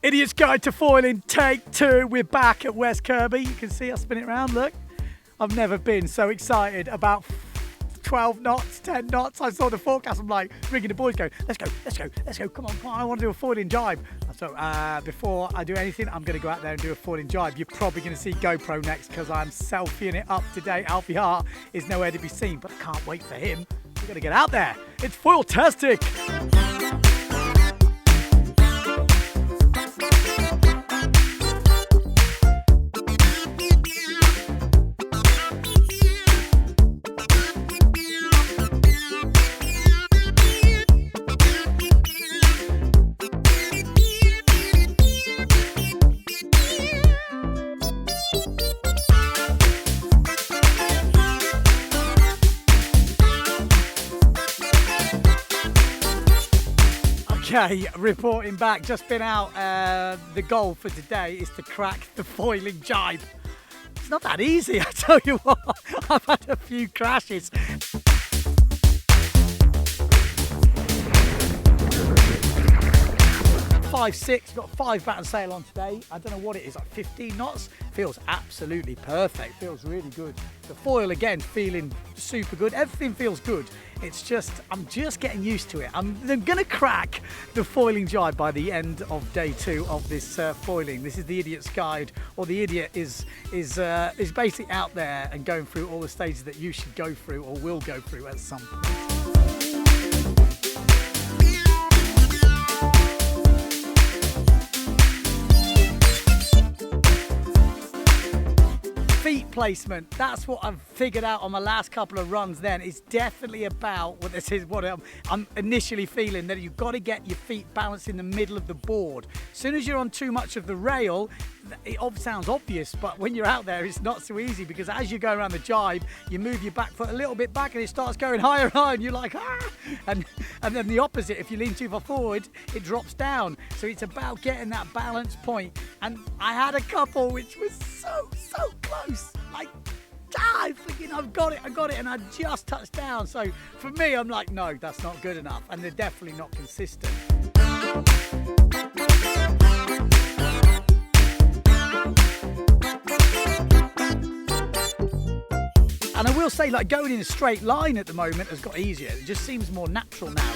Idiot's Guide to Foiling, take 2. We're back at West Kirby. You can see us spin it around, look. I've never been so excited about 12 knots, 10 knots. I saw the forecast, I'm like, ringing the boys, going, let's go, come on, I want to do a foiling jibe. So before I do anything, I'm going to go out there and do a foiling jibe. You're probably going to see GoPro next because I'm selfieing it up today. Alfie is nowhere to be seen, but I can't wait for him. We're going to get out there. It's foil-tastic. Okay, reporting back, just been out. The goal for today is to crack the foiling jibe. It's not that easy, I tell you what. I've had a few crashes. Five, 6, got 5 batten sail on today. I don't know what it is, like 15 knots. Feels absolutely perfect, feels really good. The foil again, feeling super good. Everything feels good. It's just, I'm just getting used to it. I'm gonna crack the foiling jibe by the end of day 2 of this foiling. This is the Idiot's Guide, or the idiot is basically out there and going through all the stages that you should go through or will go through at some point. Feet placement, that's what I've figured out on my last couple of runs then. It's definitely about what this is, what I'm initially feeling, that you've got to get your feet balanced in the middle of the board. As soon as you're on too much of the rail, it sounds obvious, but when you're out there, it's not so easy, because as you go around the jibe, you move your back foot a little bit back and it starts going higher and higher, and you're like, ah! And then the opposite, if you lean too far forward, it drops down. So it's about getting that balance point. And I had a couple which was so close. Like, I'm thinking, I got it, and I just touched down. So for me, I'm like, no, that's not good enough. And they're definitely not consistent. And I will say, like, going in a straight line at the moment has got easier. It just seems more natural now.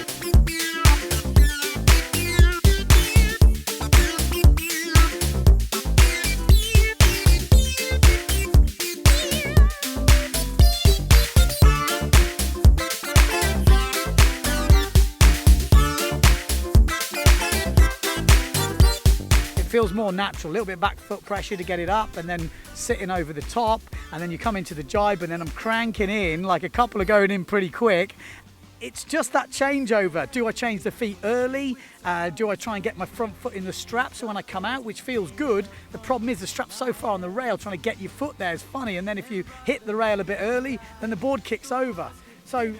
Feels more natural, a little bit back foot pressure to get it up, and then sitting over the top, and then you come into the jibe, and then I'm cranking in, like a couple are going in pretty quick. It's just that changeover. Do I change the feet early? Do I try and get my front foot in the strap so when I come out, which feels good? The problem is the strap's so far on the rail, trying to get your foot there is funny, and then if you hit the rail a bit early, then the board kicks over. So,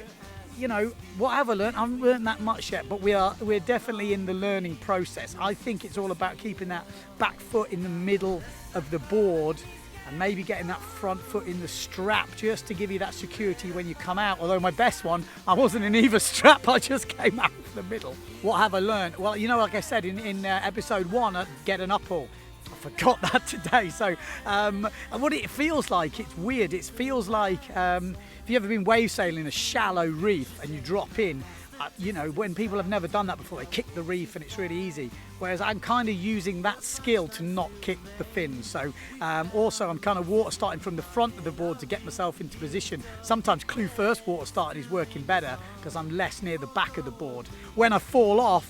you know, what have I learned? I haven't learned that much yet, but we're definitely in the learning process. I think it's all about keeping that back foot in the middle of the board and maybe getting that front foot in the strap just to give you that security when you come out. Although my best one, I wasn't in either strap, I just came out of the middle. What have I learned? Well, you know, like I said in episode 1, get an uphaul. I forgot that today. So and what it feels like, it's weird. It feels like if you've ever been wave sailing a shallow reef and you drop in, you know, when people have never done that before, they kick the reef and it's really easy. Whereas I'm kind of using that skill to not kick the fins. So also I'm kind of water starting from the front of the board to get myself into position. Sometimes clue first water starting is working better because I'm less near the back of the board. When I fall off,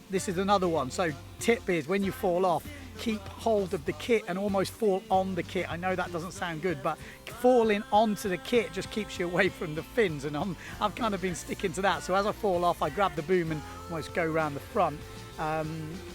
this is another one. So tip is, when you fall off, keep hold of the kit and almost fall on the kit. I know that doesn't sound good, but falling onto the kit just keeps you away from the fins, and I've kind of been sticking to that. So as I fall off, I grab the boom and almost go around the front.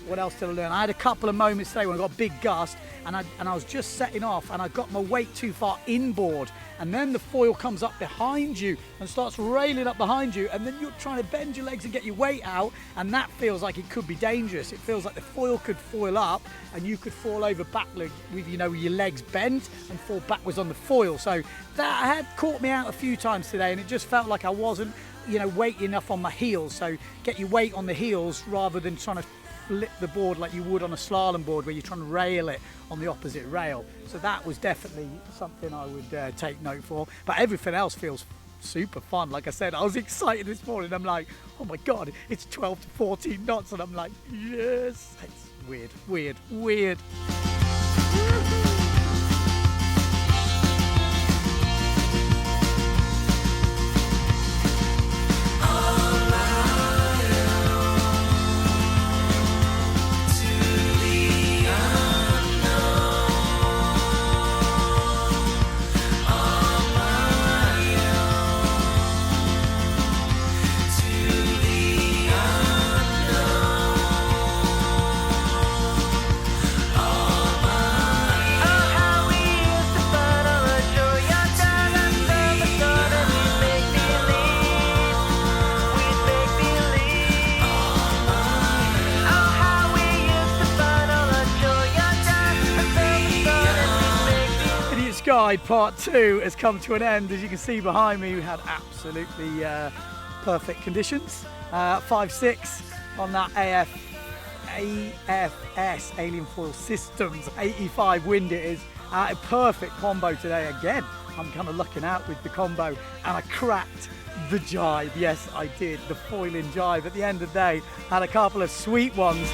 What else did I learn? I had a couple of moments today when I got a big gust and I was just setting off and I got my weight too far inboard, and then the foil comes up behind you and starts railing up behind you, and then you're trying to bend your legs and get your weight out, and that feels like it could be dangerous. It feels like the foil could foil up and you could fall over backward with, you know, your legs bent and fall backwards on the foil. So that had caught me out a few times today, and it just felt like I wasn't, you know, weight enough on my heels. So get your weight on the heels rather than trying to flip the board like you would on a slalom board where you're trying to rail it on the opposite rail. So that was definitely something I would take note for. But everything else feels super fun. Like I said, I was excited this morning. I'm like, oh my God, it's 12 to 14 knots. And I'm like, yes. It's weird, weird, weird. Gybe part 2 has come to an end. As you can see behind me, we had absolutely perfect conditions. 5-6 on that AFS, Alien Foil Systems, 85 wind it is. A perfect combo today again. I'm kind of lucking out with the combo, and I cracked the jibe. Yes, I did, the foiling jibe. At the end of the day, had a couple of sweet ones.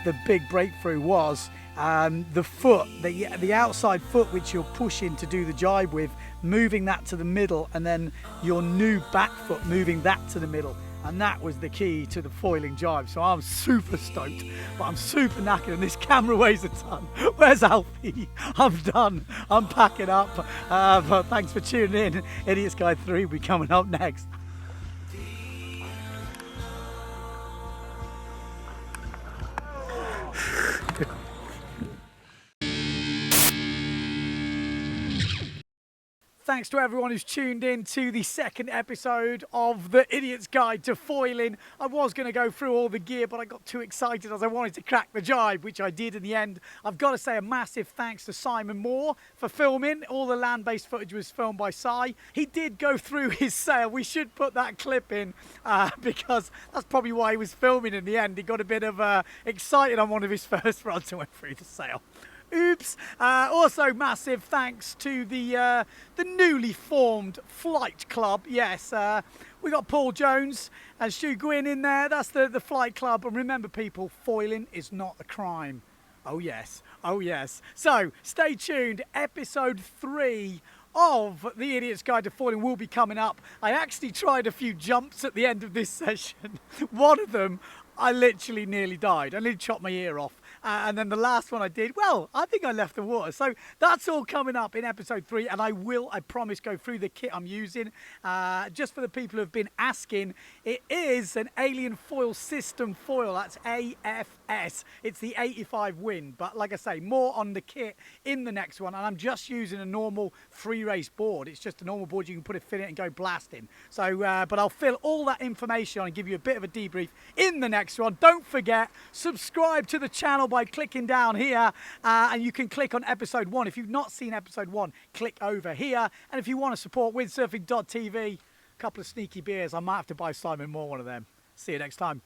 The big breakthrough was the foot, the outside foot which you're pushing to do the jibe with, moving that to the middle, and then your new back foot moving that to the middle. And that was the key to the foiling jibe. So I'm super stoked, but I'm super knackered, and this camera weighs a ton. Where's Alfie? I'm done. I'm packing up. But thanks for tuning in. Idiots Guide 3 will be coming up next. Thanks to everyone who's tuned in to the second episode of the Idiot's Guide to Foiling. I was going to go through all the gear, but I got too excited as I wanted to crack the jibe, which I did in the end. I've got to say a massive thanks to Simon Moore for filming. All the land-based footage was filmed by Si. He did go through his sail. We should put that clip in because that's probably why he was filming in the end. He got a bit of excited on one of his first runs and went through the sail. Oops. Also massive thanks to the newly formed Flight Club. Yes, we got Paul Jones and Stu Gwynn in there. That's the Flight Club. And remember, people, foiling is not a crime. Oh yes, oh yes. So stay tuned. Episode 3 of the Idiot's Guide to Foiling will be coming up. I actually tried a few jumps at the end of this session. One of them, I literally nearly died. I nearly chopped my ear off. And then the last one I did, well, I think I left the water. So that's all coming up in episode 3. And I promise, go through the kit I'm using. Just for the people who have been asking, it is an Alien Foil System foil. That's AFS. It's the 85 wind. But like I say, more on the kit in the next one. And I'm just using a normal free race board. It's just a normal board. You can put a fin in it and go blasting. So, but I'll fill all that information on and give you a bit of a debrief in the next one. Don't forget, subscribe to the channel by clicking down here, and you can click on episode 1. If you've not seen episode 1, click over here. And if you want to support Windsurfing.TV, a couple of sneaky beers, I might have to buy Simon Moore one of them. See you next time.